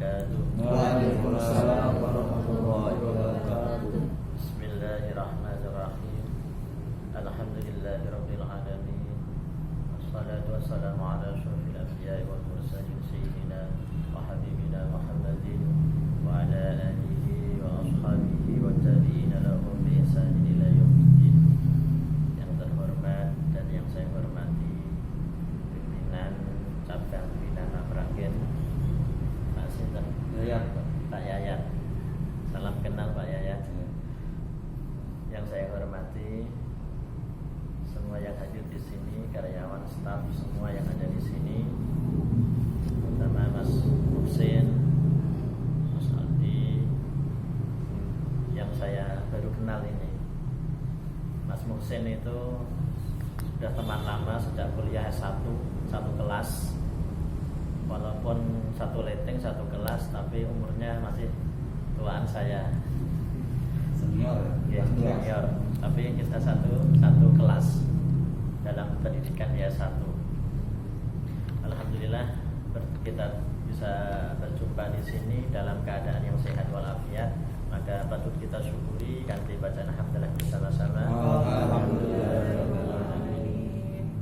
wabarakatuh. Waalaikumsalam warahmatullahi wabarakatuh. Bismillahirrahmanirrahim. Alhamdulillahirabbil alamin. Wassalatu wassalamu ala asyrofil anbiya'i wal mursalin sayyidina wa habibina Muhammadin wa ala alihi wa ashabihi wa tabi'ina lahum bi ihsanin ila yaumiddin. Yang terhormat dan yang saya hormati pimpinan cabang Bina Meragen Pak Sinten Pak Yayat. Salam kenal Pak Yayat. Yang saya hormati semua yang hadir di sini, karyawan, staf semua yang ada di sini, terutama Mas Husin, Mas Aldi, yang saya baru kenal ini. Mas Muhsin itu sudah teman lama sejak kuliah S1, satu kelas. Walaupun satu rating, satu kelas, tapi umurnya masih tuaan saya. Senior. Ya, senior. Tapi kita satu kelas dalam pendidikan S1. Alhamdulillah kita bisa berjumpa di sini dalam keadaan yang sehat walafiat. Maka patut kita syukuri ganti bacaan alhamdulillah bersama-sama. Alhamdulillah.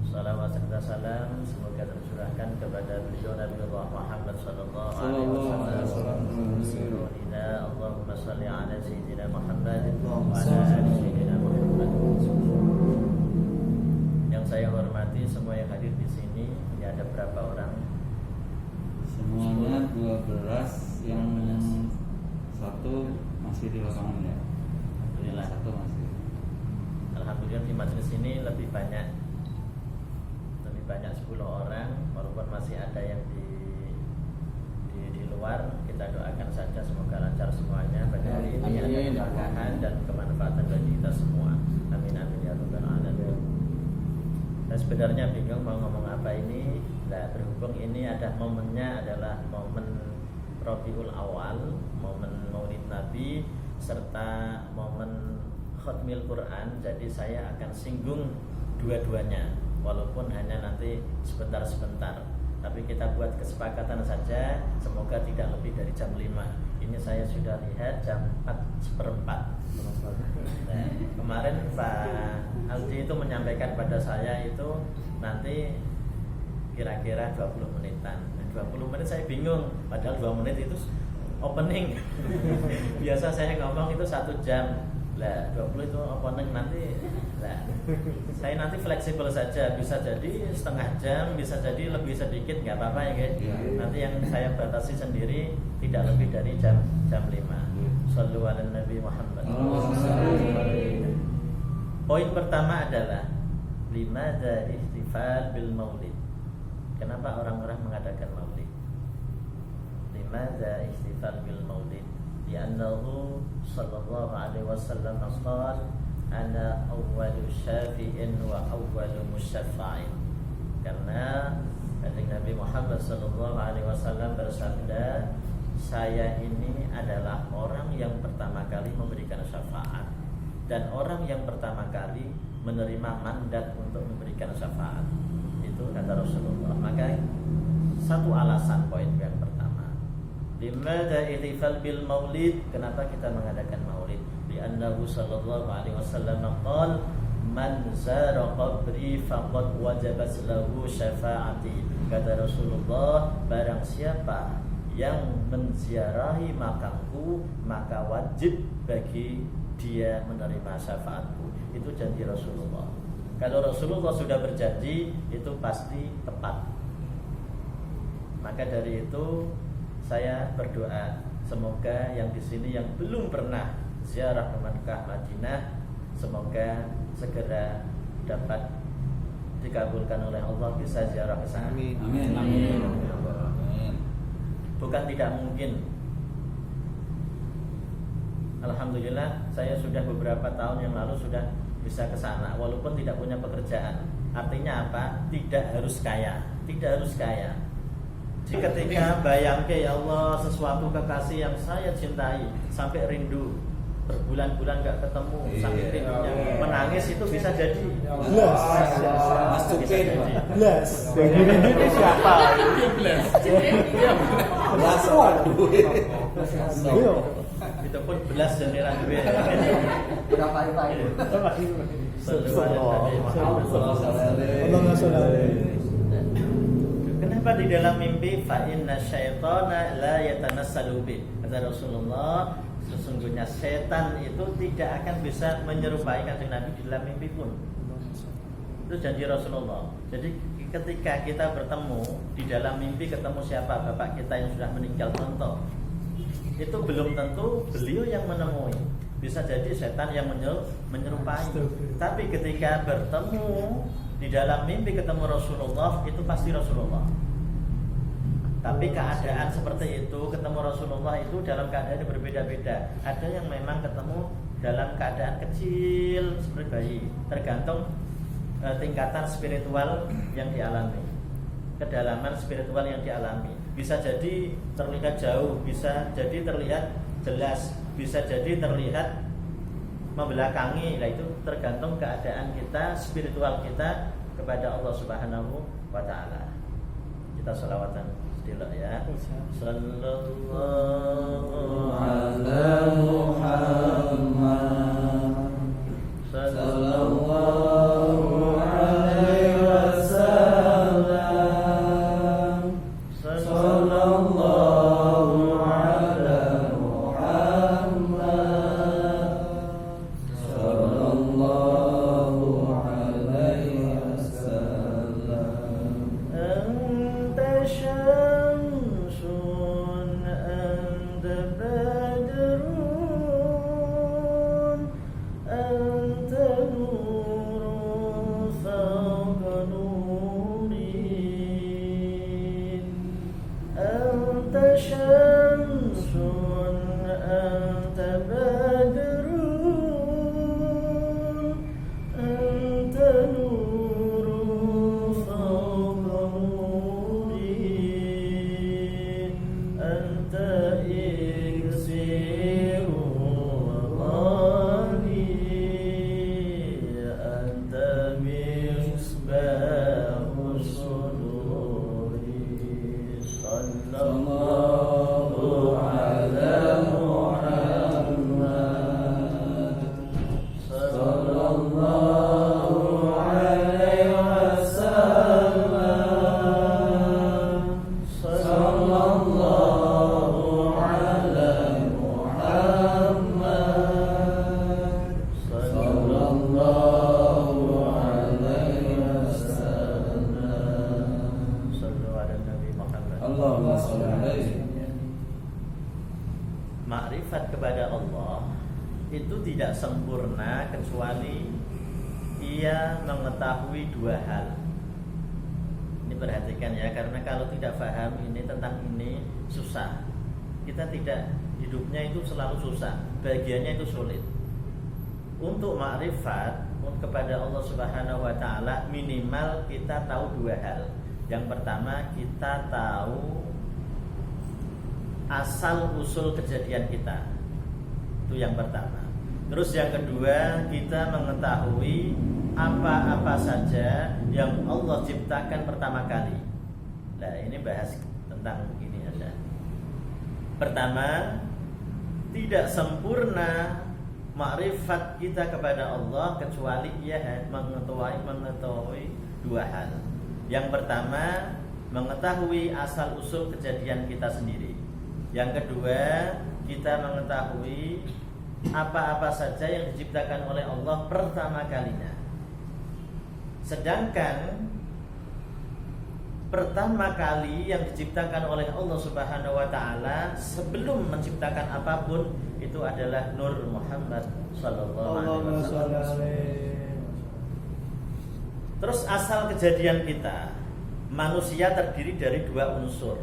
Salawat serta salam semoga tercurahkan kepada beliau Nabi Muhammad sallallahu alaihi wasallam. Allahumma shalli ala sayyidina Muhammad wa ala ali sayyidina Muhammad. Yang saya hormati semua yang hadir di sini, ini ada berapa orang? Semuanya 12, yang satu masih di lapangan ya. Alhamdulillah. Satu masih. Alhamdulillah di majelis ini lebih banyak 10 orang, walaupun masih ada yang di luar. Kita doakan saja semoga lancar semuanya pada hari ini, ada keberkahan dan kemanfaatan bagi kita semua. Amin amin ya rabbal alamin. Saya sebenarnya bingung mau ngomong apa ini. Nah, berhubung ini ada momennya adalah momen Rabiul Awal, momen Maulid Nabi serta momen Khatmil Quran, jadi saya akan singgung dua-duanya, walaupun hanya nanti sebentar-sebentar. Tapi kita buat kesepakatan saja, semoga tidak lebih dari jam 5. Ini saya sudah lihat jam 4:04. Nah, kemarin Pak Aldi itu menyampaikan pada saya itu nanti kira-kira 20 menitan. 20 menit saya bingung, padahal 2 menit itu opening. Biasa saya ngomong itu 1 jam. Lah 20 itu opening nanti. Lah saya nanti fleksibel saja, bisa jadi setengah jam, bisa jadi lebih sedikit, nggak apa-apa ya guys. Nanti yang saya batasi sendiri tidak lebih dari jam 5. Shallu ala Nabi Muhammad. Poin pertama adalah limadza ihtifal bil maulid. Kenapa orang-orang mengadakan maulid? Limadza ihtifal bil maulid? Li'annahu sallallahu alaihi wasallam qala ana awwalu syafi'in wa awwalu musyaffa'in. Karena Nabi Muhammad sallallahu alaihi wasallam bersabda, saya ini adalah orang yang pertama kali memberikan syafaat dan orang yang pertama kali menerima mandat untuk memberikan syafaat. Itu kata Rasulullah. Maka satu alasan poin yang pertama, limadza ihtifal bil maulid, kenapa kita mengadakan maulid? Li'annahu sallallahu alaihi wasallam qala man zara qabri faqad wajabat lahu syafaati. Kata Rasulullah, barang siapa yang menziarahi makamku maka wajib bagi dia menerima syafaatku. Itu janji Rasulullah. Kalau Rasulullah sudah berjanji, itu pasti tepat. Maka dari itu saya berdoa, semoga yang di sini yang belum pernah ziarah ke Makkah Madinah, semoga segera dapat dikabulkan oleh Allah, bisa ziarah ke sana. Amin. Amin. Amin. Bukan tidak mungkin. Alhamdulillah saya sudah beberapa tahun yang lalu sudah bisa ke sana walaupun tidak punya pekerjaan. Artinya apa? Tidak harus kaya. Jadi ketika bayangke ya Allah sesuatu kekasih yang saya cintai sampai rindu, berbulan-bulan gak ketemu, sampai rindunya menangis, itu bisa jadi. Belas. Ini siapa? Iya. Itu pun belas dan ora duwe. Berapa itu? Allahumma sholli alaihi. Kenapa di dalam mimpi fa inna syaitana la yatanassalu bi? Kata Rasulullah, sesungguhnya setan itu tidak akan bisa menyerupai Kanjeng Nabi di dalam mimpi pun. Itu janji Rasulullah. Jadi ketika kita bertemu di dalam mimpi, ketemu siapa, bapak kita yang sudah meninggal contoh, itu belum tentu beliau yang menemui. Bisa jadi setan yang menyerupai. Tapi ketika bertemu di dalam mimpi ketemu Rasulullah, itu pasti Rasulullah. Tapi keadaan seperti itu, ketemu Rasulullah itu dalam keadaan yang berbeda-beda. Ada yang memang ketemu dalam keadaan kecil seperti bayi, tergantung tingkatan spiritual yang dialami, kedalaman spiritual yang dialami. Bisa jadi terlihat jauh, bisa jadi terlihat jelas, bisa jadi terlihat membelakangi. Nah, itu tergantung keadaan kita, spiritual kita kepada Allah Subhanahu wa taala. Kita sholawatan sedilok ya. Sallallahu ala Muhammad sallallahu alaihi wasallam sallallahu ala Muhammad sallallahu alaihi wasallam. Anta syamsun anta badrun anta nurun fawqa nurin anta syamsun anta badrun anta nurun fawqa nurin anta iksiru waqani anta misbahu suduri sallallahu ala Muhammad sallallahu alaihi wasallam sallallahu ala Muhammad sallallahu alaihi wasallam. Sallu ala Nabi Muhammad. Allahumma sholli alaihi. Makrifat kepada Allah itu tidak sempurna kecuali ia mengetahui dua hal. Ini perhatikan ya, karena kalau tidak paham ini tentang ini susah. Kita tidak, hidupnya itu selalu susah, bagiannya itu sulit. Untuk makrifat kepada Allah Subhanahu wa taala minimal kita tahu dua hal. Yang pertama, kita tahu asal usul kejadian kita. Itu yang pertama. Terus yang kedua, kita mengetahui apa-apa saja yang Allah ciptakan pertama kali. Nah, ini bahas tentang ini aja. Pertama, tidak sempurna makrifat kita kepada Allah kecuali ia mengetahui dua hal. Yang pertama, mengetahui asal usul kejadian kita sendiri. Yang kedua, kita mengetahui apa-apa saja yang diciptakan oleh Allah pertama kalinya. Sedangkan pertama kali yang diciptakan oleh Allah Subhanahu wa taala sebelum menciptakan apapun itu adalah Nur Muhammad sallallahu alaihi wasallam. Terus asal kejadian kita, manusia terdiri dari dua unsur.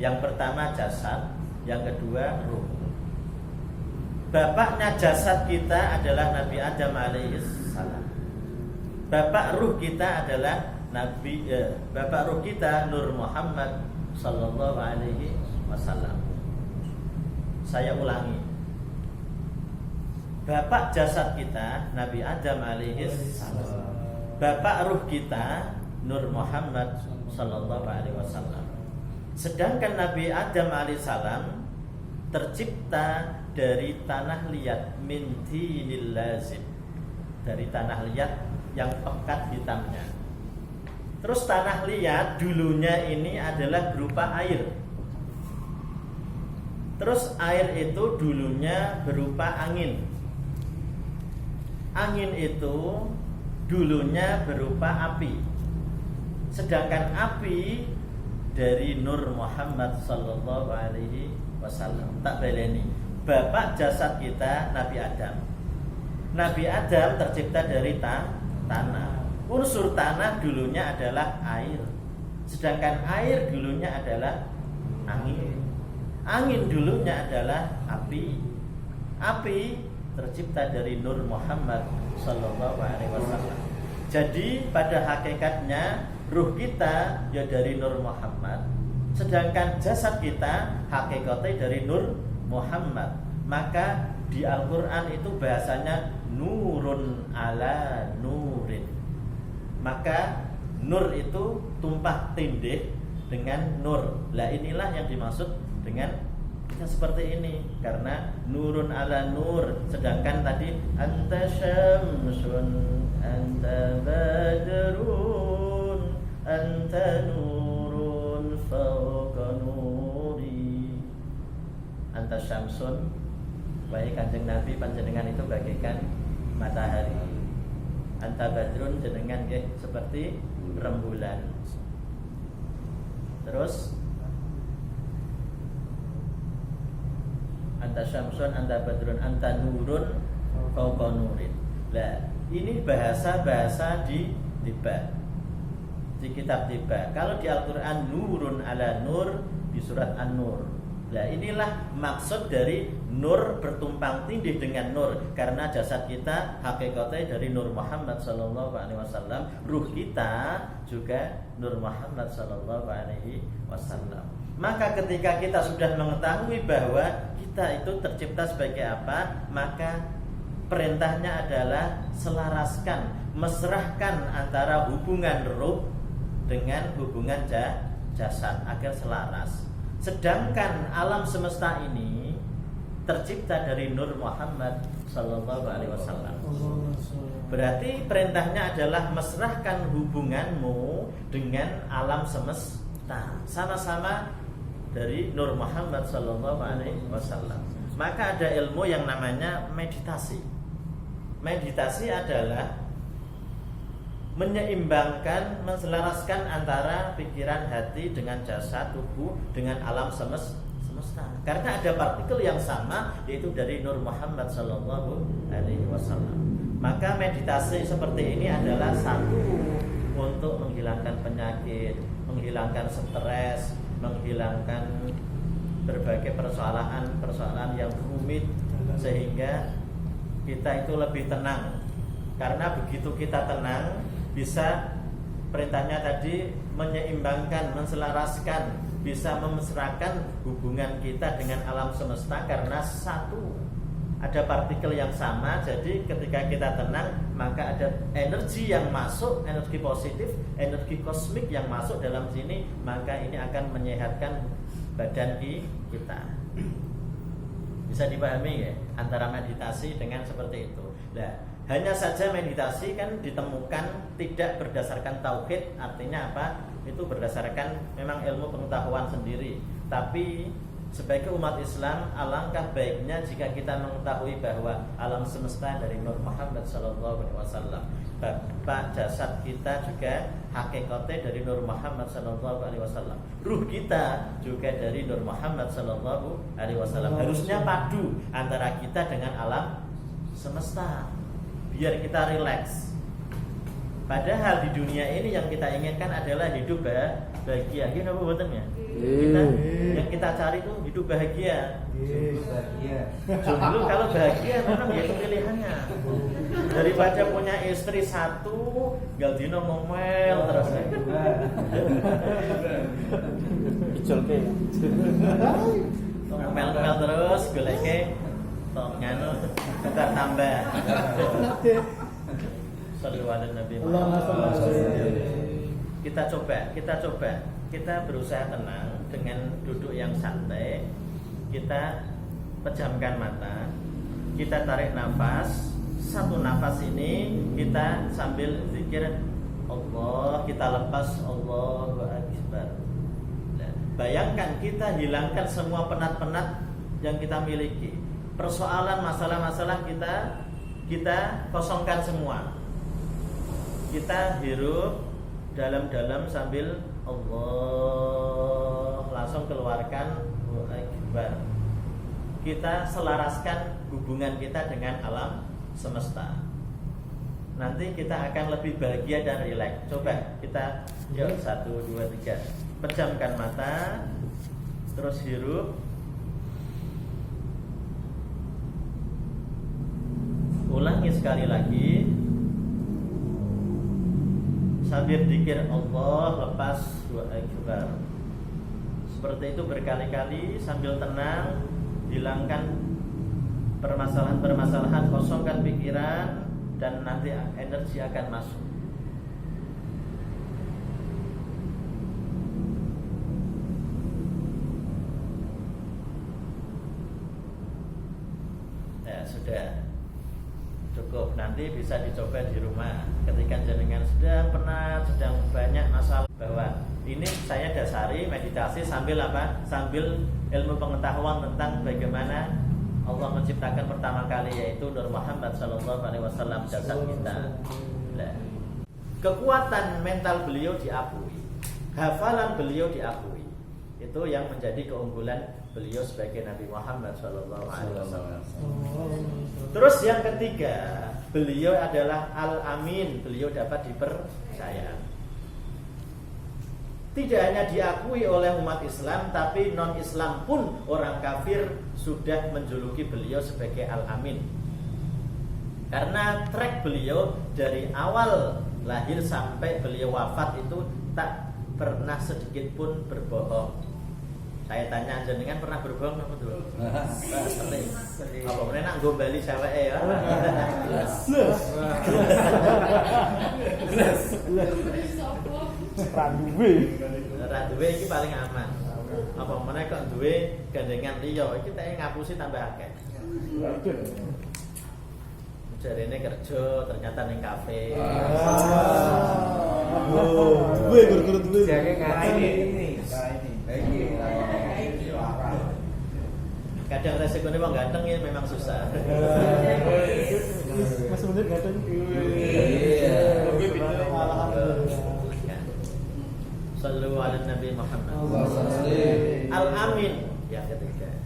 Yang pertama jasad, yang kedua ruh. Bapaknya jasad kita adalah Nabi Adam alaihissalam. Bapak ruh kita adalah Bapak ruh kita Nur Muhammad sallallahu alaihi wasallam. Saya ulangi. Bapak jasad kita Nabi Adam alaihissalam. Bapak ruh kita Nur Muhammad sallallahu alaihi wasallam. Sedangkan Nabi Adam alaihissalam tercipta dari tanah liat, min tinil lazim, dari tanah liat yang pekat hitamnya. Terus tanah liat dulunya ini adalah berupa air. Terus air itu dulunya berupa angin. Angin itu dulunya berupa api. Sedangkan api dari Nur Muhammad sallallahu alaihi wasallam. Tak baleni. Bapak jasad kita Nabi Adam. Nabi Adam tercipta dari tanah. Unsur tanah dulunya adalah air. Sedangkan air dulunya adalah angin. Angin dulunya adalah api. Api tercipta dari Nur Muhammad sallallahu alaihi wasallam. Jadi pada hakikatnya ruh kita ya dari Nur Muhammad, sedangkan jasad kita hakikatnya dari Nur Muhammad. Maka di Al-Quran itu bahasanya nurun ala nurin. Maka nur itu tumpah tindih dengan nur. Lah inilah yang dimaksud dengan kita seperti ini, karena nurun ala nur. Sedangkan tadi anta syamsun anta badrun anta nurun fawqa nuri. Anta syamsun, baik Kanjeng Nabi panjenengan itu bagaikan matahari. Anta badrun jenengan nggih seperti rembulan. Terus anta syamsun anta badrun anta nurun fawqa nurin. Lah, ini bahasa-bahasa di tiba, di kitab tiba. Kalau di Al-Qur'an nurun ala nur, di surat An-Nur. Nah, inilah maksud dari nur bertumpang tindih dengan nur, karena jasad kita hakikatnya dari Nur Muhammad sallallahu alaihi wasallam, ruh kita juga Nur Muhammad sallallahu alaihi wasallam. Maka ketika kita sudah mengetahui bahwa kita itu tercipta sebagai apa, maka perintahnya adalah selaraskan, mesrahkan antara hubungan ruh dengan hubungan jasad agar selaras. Sedangkan alam semesta ini tercipta dari Nur Muhammad sallallahu alaihi wasallam. Berarti perintahnya adalah mesrahkan hubunganmu dengan alam semesta, sama-sama dari Nur Muhammad sallallahu alaihi wasallam. Maka ada ilmu yang namanya meditasi. Meditasi adalah menyeimbangkan, menselaraskan antara pikiran, hati dengan jasad, tubuh dengan alam semesta. Karena ada partikel yang sama, yaitu dari Nur Muhammad sallallahu alaihi wasallam. Maka meditasi seperti ini adalah satu untuk menghilangkan penyakit, menghilangkan stres, menghilangkan berbagai persoalan yang rumit, sehingga kita itu lebih tenang. Karena begitu kita tenang, bisa perintahnya tadi menyeimbangkan, menselaraskan, bisa memesrakan hubungan kita dengan alam semesta karena satu, ada partikel yang sama. Jadi ketika kita tenang, maka ada energi yang masuk, energi positif, energi kosmik yang masuk dalam sini, maka ini akan menyehatkan badan kita. Bisa dipahami ya antara meditasi dengan seperti itu. Nah, hanya saja meditasi kan ditemukan tidak berdasarkan tauhid, artinya apa? Itu berdasarkan memang ilmu pengetahuan sendiri. Tapi sebagai umat Islam, alangkah baiknya jika kita mengetahui bahwa alam semesta dari Nur Muhammad sallallahu alaihi wasallam. Bapak jasad kita juga hakikatnya dari Nur Muhammad sallallahu alaihi wasallam. Ruh kita juga dari Nur Muhammad sallallahu alaihi wasallam. Harusnya padu antara kita dengan alam semesta, biar kita rileks. Padahal di dunia ini yang kita inginkan adalah hidup bahagia. Gini apa buatannya? Yang kita cari itu hidup bahagia. Jomblo kalau bahagia memang ya itu pilihannya. Daripada punya istri satu, galdino ngomel terus. Icolke. Ngomel terus, goleke tok nganu kita tambah. Sallallahu alaihi Nabi Muhammad. Kita coba kita berusaha tenang dengan duduk yang santai. Kita pejamkan mata, kita tarik nafas. Satu nafas ini kita sambil zikir Allah, kita lepas Allahu Akbar. Nah, bayangkan kita hilangkan semua penat-penat yang kita miliki. Persoalan masalah-masalah kita kosongkan semua. Kita hirup dalam-dalam sambil Allah, langsung keluarkan Allahu Akbar. Kita selaraskan hubungan kita dengan alam semesta. Nanti kita akan lebih bahagia dan rileks. Coba kita, yuk 1, 2, 3. Pejamkan mata, terus hirup. Ulangi sekali lagi. Sambil zikir Allah, lepas Allahu Akbar. Seperti itu berkali-kali sambil tenang, hilangkan permasalahan-permasalahan, kosongkan pikiran, dan nanti energi akan masuk. Ya sudah cukup, nanti bisa dicoba di rumah. Ketika jenengan sedang penat, sedang banyak masalah, bahwa ini saya dasari meditasi sambil apa? Sambil ilmu pengetahuan tentang bagaimana Allah menciptakan pertama kali, yaitu Nur Muhammad SAW jasad kita. Nah, kekuatan mental beliau diakui, hafalan beliau diakui. Itu yang menjadi keunggulan beliau sebagai Nabi Muhammad SAW. Terus yang ketiga, beliau adalah Al-Amin, beliau dapat dipercaya. Tidak hanya diakui oleh umat Islam, tapi non-Islam pun, orang kafir sudah menjuluki beliau sebagai Al-Amin. Karena track beliau dari awal lahir sampai beliau wafat itu tak pernah sedikit pun berbohong. Saya tanya jenengan pernah berbohong apa tuh? Apa pernah nak gombali cewek ya? Randuwe iki paling aman. Apa meneh kok duwe gandengan liya iki tak ngapusi tambah akeh. Jarene kerja ternyata ning kafe. Duwe guru-guru duwe. Jane ngarani ini. Kadang resikonya wong ganteng ya memang susah. Mas bener ganteng. Iya. Sallu ala Nabi Muhammad. Al-Amin yang ketiga.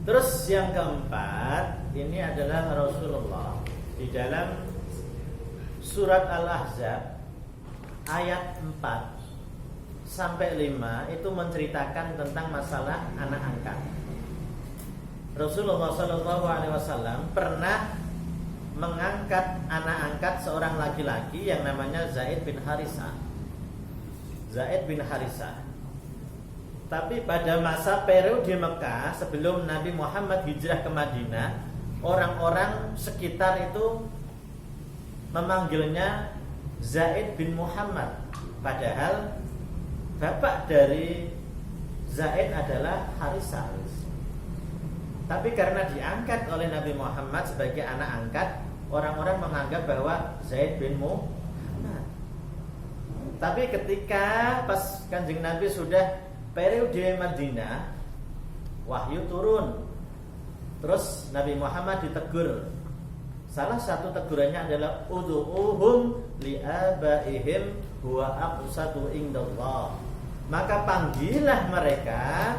Terus yang keempat, ini adalah Rasulullah. Di dalam surat Al-Ahzab ayat 4 sampai 5 itu menceritakan tentang masalah anak angkat. Rasulullah SAW pernah mengangkat anak angkat seorang laki-laki yang namanya Zaid bin Harisah. Tapi pada masa periode Mekah sebelum Nabi Muhammad hijrah ke Madinah, orang-orang sekitar itu memanggilnya Zaid bin Muhammad. Padahal bapak dari Zaid adalah Harisah. Tapi karena diangkat oleh Nabi Muhammad sebagai anak angkat, orang-orang menganggap bahwa Zaid bin Muhammad. Tapi ketika pas Kanjeng Nabi sudah periode Madinah, wahyu turun. Terus Nabi Muhammad ditegur. Salah satu tegurannya adalah ud'uhum li'abaihim huwa aqsatu indallah. Maka panggillah mereka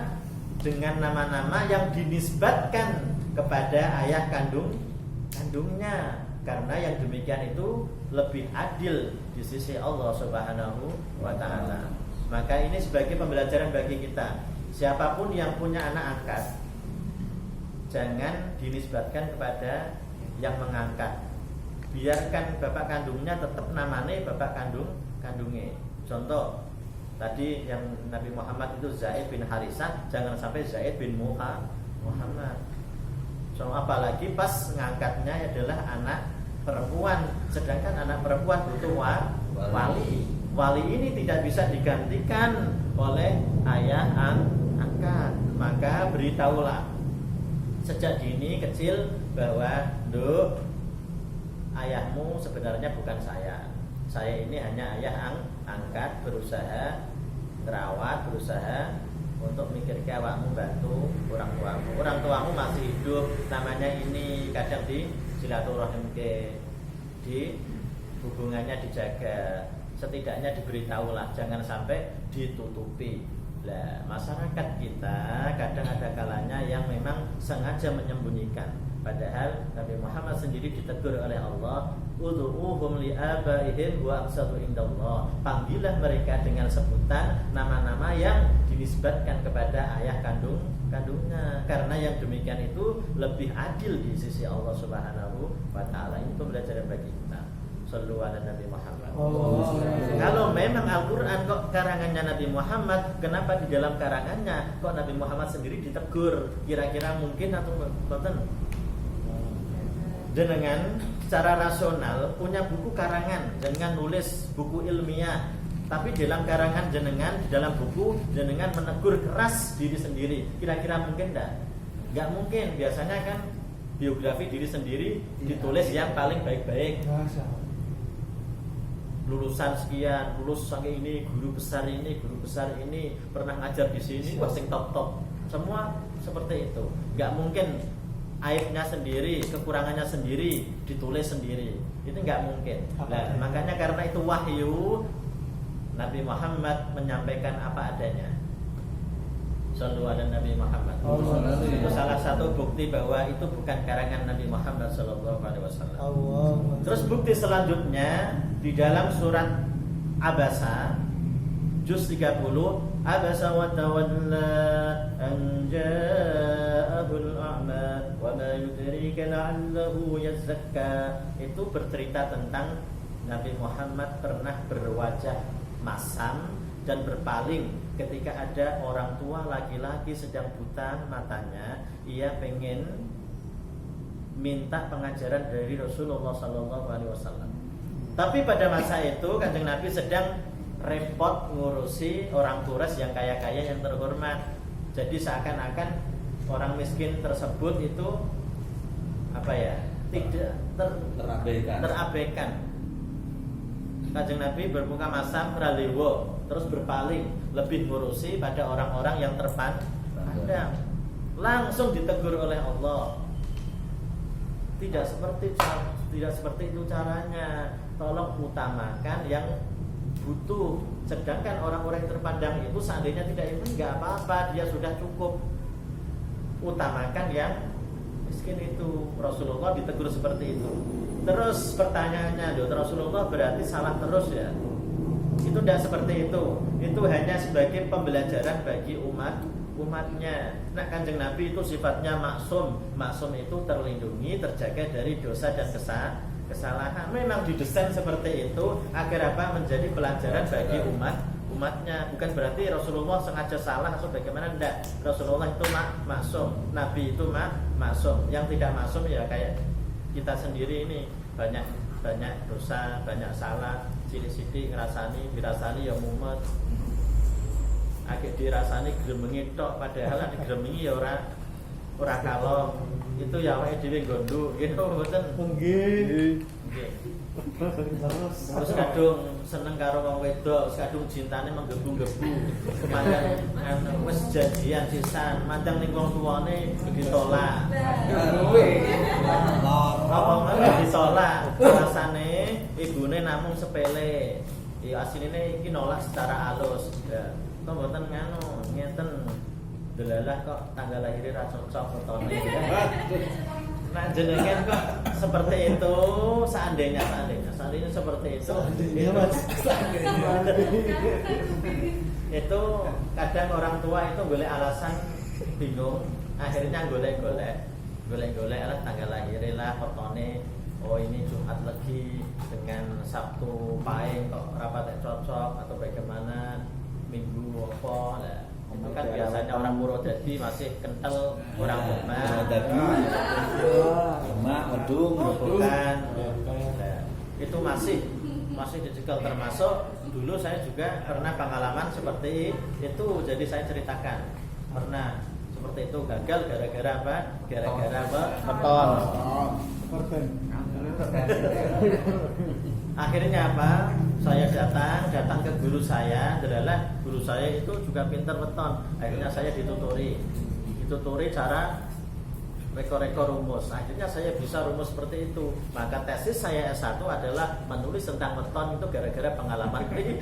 dengan nama-nama yang dinisbatkan kepada ayah kandungnya, karena yang demikian itu lebih adil di sisi Allah Subhanahu wa taala. Maka ini sebagai pembelajaran bagi kita. Siapapun yang punya anak angkat, jangan dinisbatkan kepada yang mengangkat. Biarkan bapak kandungnya tetap namanya bapak kandungnya. Contoh tadi yang Nabi Muhammad itu Zaid bin Harisah, jangan sampai Zaid bin Muhammad. So, apalagi pas ngangkatnya adalah anak perempuan, sedangkan anak perempuan butuh wali. wali ini tidak bisa digantikan oleh ayah angkat. Maka beritahulah sejak dini kecil bahwa Nduk, ayahmu sebenarnya bukan saya. Saya ini hanya ayah angkat, berusaha terawat, berusaha untuk mikirkan awakmu, bantu orang tuamu. Orang tuamu masih hidup, namanya ini kadang di silaturahim ke, di hubungannya dijaga, setidaknya diberitahulah, jangan sampai ditutupi. Lah, masyarakat kita kadang ada kalanya yang memang sengaja menyembunyikan. Padahal Nabi Muhammad sendiri ditegur oleh Allah, ud'uuhum li'abaihim wa aqsatu indallah. Panggillah mereka dengan sebutan nama-nama yang dinisbatkan kepada ayah kandungnya. Karena yang demikian itu lebih adil di sisi Allah Subhanahu wa taala. Ini pembelajaran bagi kita. Shallu ala Nabi Muhammad. Kalau memang Al-Quran kok karangannya Nabi Muhammad, kenapa di dalam karangannya kok Nabi Muhammad sendiri ditegur? Kira-kira mungkin atau betul? Jenengan secara rasional punya buku karangan, jenengan nulis buku ilmiah, tapi dalam karangan jenengan, di dalam buku jenengan menegur keras diri sendiri. Kira-kira mungkin enggak? Enggak mungkin. Biasanya kan biografi diri sendiri ditulis yang paling baik-baik. Lulusan sekian, lulus sampai ini, guru besar ini, pernah ngajar di sini, wah sing top. Semua seperti itu. Enggak mungkin aibnya sendiri, kekurangannya sendiri ditulis sendiri. Itu enggak mungkin. Nah, makanya karena itu wahyu, Nabi Muhammad menyampaikan apa adanya. Shallu ala Nabi Muhammad. Itu salah satu bukti bahwa itu bukan karangan Nabi Muhammad sallallahu alaihi wasallam. Terus bukti selanjutnya di dalam surat Abasa juz 30, Abasa wa tawalla an ja'ahul a'ma wa ma yudrika la'allahu yazakka. Itu bercerita tentang Nabi Muhammad pernah berwajah masam dan berpaling ketika ada orang tua laki-laki sedang buta matanya, ia pengen minta pengajaran dari Rasulullah Sallallahu Alaihi Wasallam. Tapi pada masa itu Kanjeng Nabi sedang repot ngurusi orang Quraisy yang kaya-kaya yang terhormat. Jadi seakan-akan orang miskin tersebut itu tidak terabaikan. Kanjeng Nabi bermuka masam ralewo, terus berpaling, lebih ngurusi pada orang-orang yang terpandang. Langsung ditegur oleh Allah. Tidak seperti itu caranya. Tolong utamakan yang butuh. Sedangkan orang-orang yang terpandang itu seandainya tidak itu enggak apa-apa, dia sudah cukup. Utamakan yang miskin itu. Rasulullah ditegur seperti itu. Terus pertanyaannya, Rasulullah berarti salah terus ya? Itu tidak seperti itu. Itu hanya sebagai pembelajaran bagi umatnya. Nah, Kanjeng Nabi itu sifatnya maksum. Maksum itu terlindungi, terjaga dari dosa dan kesalahan. Memang didesain seperti itu agar apa? Menjadi pelajaran bagi umatnya. Bukan berarti Rasulullah sengaja salah atau bagaimana. Tidak. Rasulullah itu maksum. Nabi itu maksum. Yang tidak maksum ya kayak kita sendiri ini banyak dosa, banyak salah, sidik-sidik dirasani ya mumet. Agak dirasani gremengi tok, padahal digremengi ya ora kalong. Itu ya awake dhewe gondok gitu mboten. Nggih. Terus kadung seneng karo wong wedok, kadung cintane menggebu-gebu. Kemandang wis janjian sisan, mandang ning wong tuane ditolak. Apa meneh ditolak? Rasane ibune namung sepele. Ya asline iki nolak secara halus. Ya, kok mboten ngeten. Delalah kok tanggal lahirnya ra cocok fotone. Nah jenengan kok seperti itu, seandainya seperti itu, itu kadang orang tua itu boleh alasan bingung, akhirnya golek lah tanggal lahirnya lah fotone. Oh ini Jumat lagi dengan Sabtu Pahing kok rapat cocok atau bagaimana, Minggu apa lah. Itu kan biasanya orang Purwodadi masih kental, orang Demak, Medung, bukan. Itu masih masih dicekel. Termasuk dulu saya juga pernah pengalaman seperti itu, jadi saya ceritakan pernah seperti itu, gagal gara-gara apa? Gara-gara beton. Korban. Akhirnya apa? Saya datang ke guru saya, adalah guru saya itu juga pintar beton. Akhirnya saya dituturi cara rekor-rekor rumus. Akhirnya saya bisa rumus seperti itu. Maka tesis saya S1 adalah menulis tentang beton itu gara-gara pengalaman pribadi.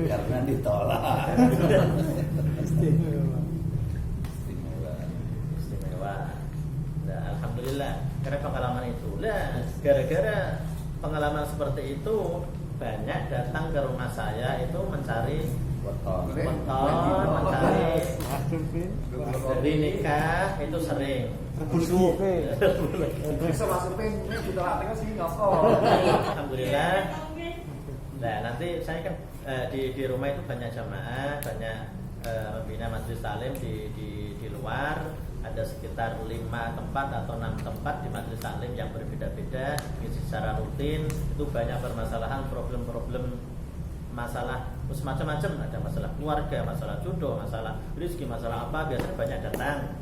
Karena ditolak. Istimewa. Istimewa. Nah, alhamdulillah karena pengalaman itu. Lah, gara-gara pengalaman seperti itu banyak datang ke rumah saya itu mencari beton, mencari dari nikah itu sering. Busuk. Bisa masukin ini kita latihnya sih ngokok. Alhamdulillah. Nah, nanti saya kan di rumah itu banyak jamaah, banyak membina majelis taklim di luar. Ada sekitar 5 tempat atau 6 tempat di majelis taklim yang berbeda-beda secara rutin. Itu banyak permasalahan, problem-problem, masalah macam-macam. Ada masalah keluarga, masalah jodoh, masalah rezeki, masalah apa, biasanya banyak datang.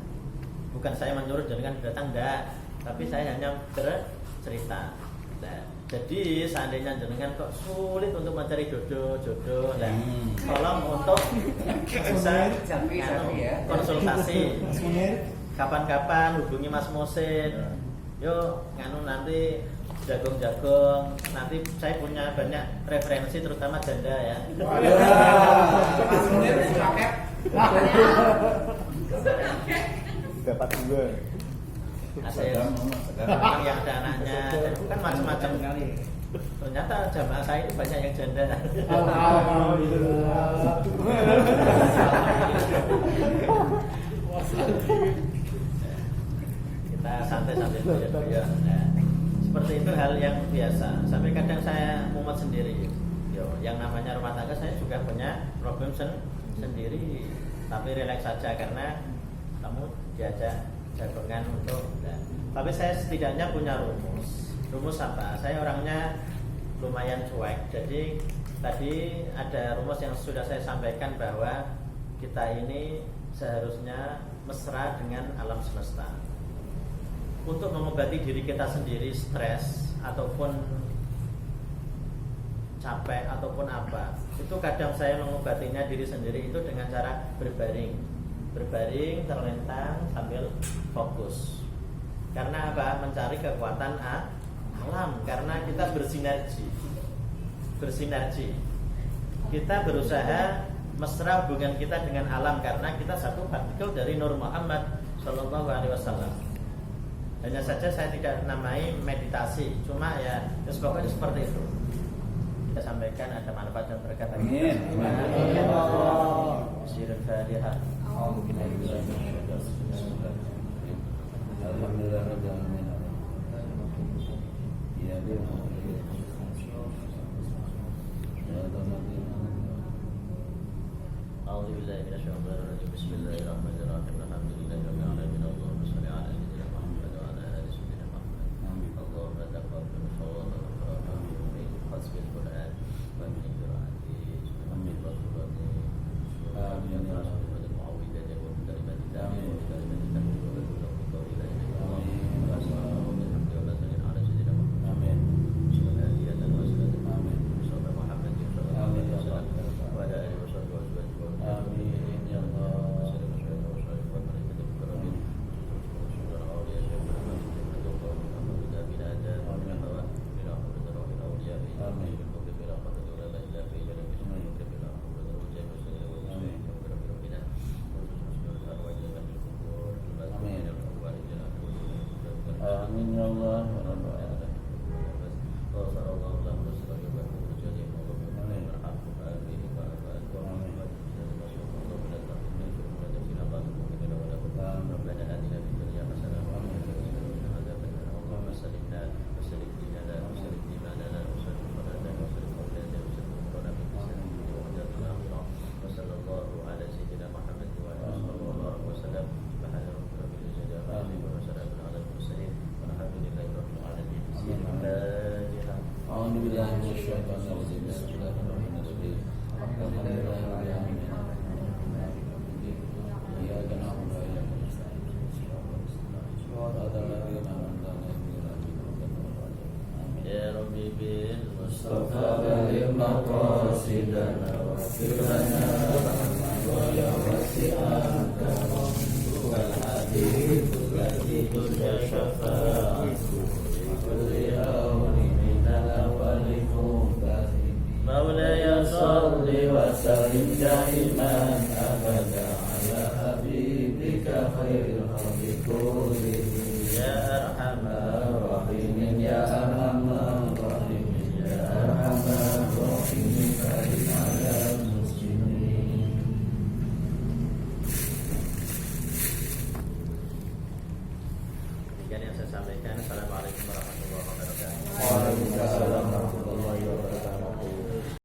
Bukan saya menyuruh jangan datang, enggak, tapi saya hanya bercerita. Nah, jadi seandainya jenengan kok sulit untuk mencari jodoh, nah, tolong untuk bisa konsultasi. Kapan-kapan hubungi Mas Musin. Yuk, nanti jagung-jagung. Nanti saya punya banyak referensi terutama janda ya. Dapat juga. Orang yang ada anaknya, kan macam-macam kali. Ternyata jamaah saya itu banyak yang janda. Alhamdulillah. Kita santai sambil belajar. Nah, seperti itu hal yang biasa. Sampai kadang saya mumet sendiri. Yang namanya rumah tangga saya juga punya problem sendiri. Tapi relax saja karena kamu diajak jagongan untuk. Nah, tapi saya setidaknya punya rumus. Rumus apa? Saya orangnya lumayan cuek. Jadi tadi ada rumus yang sudah saya sampaikan bahwa kita ini seharusnya mesra dengan alam semesta. Untuk mengobati diri kita sendiri stres ataupun capek ataupun apa, itu kadang saya mengobatinya diri sendiri itu dengan cara berbaring, terlentang sambil fokus. Karena apa? Mencari kekuatan alam. Karena kita bersinergi. Kita berusaha mesra hubungan kita dengan alam karena kita satu partikel dari Nur Muhammad Sallallahu Alaihi Wasallam. Hanya saja saya tidak namai meditasi, cuma ya pokoknya seperti itu. Kita sampaikan ada manfaat dan berkah bagi kita. Bismillahirrahmanirrahim. A'udzubillahi minasyaitonir rajim. Bismillahirrahmanirrahim. Alhamdulillahirabbil alamin. Allahumma shalli ala sayyidina Muhammad wa ala ali sayyidina Muhammad. Allahumma taqabbal shawwal min hasbil Qur'an wa min qira'ati amin wa surati amin ya rasul muawwidah wa kalimatin amin wa kalimatin wa qawla amin wa sallallahu alaihi wa sallam ala sayyidina Muhammad amin subhanallah wa sallallahu amin sallallahu Muhammad sallallahu alaihi wasallam wa ala alihi wa sahbihi amin ya Allah. المصطفى بلغ مقاصدنا واغفر لنا ويا واسع الكرم والحديث التي ترجى شفاعته بكل أول من الأول مولاي صل وسلم دائما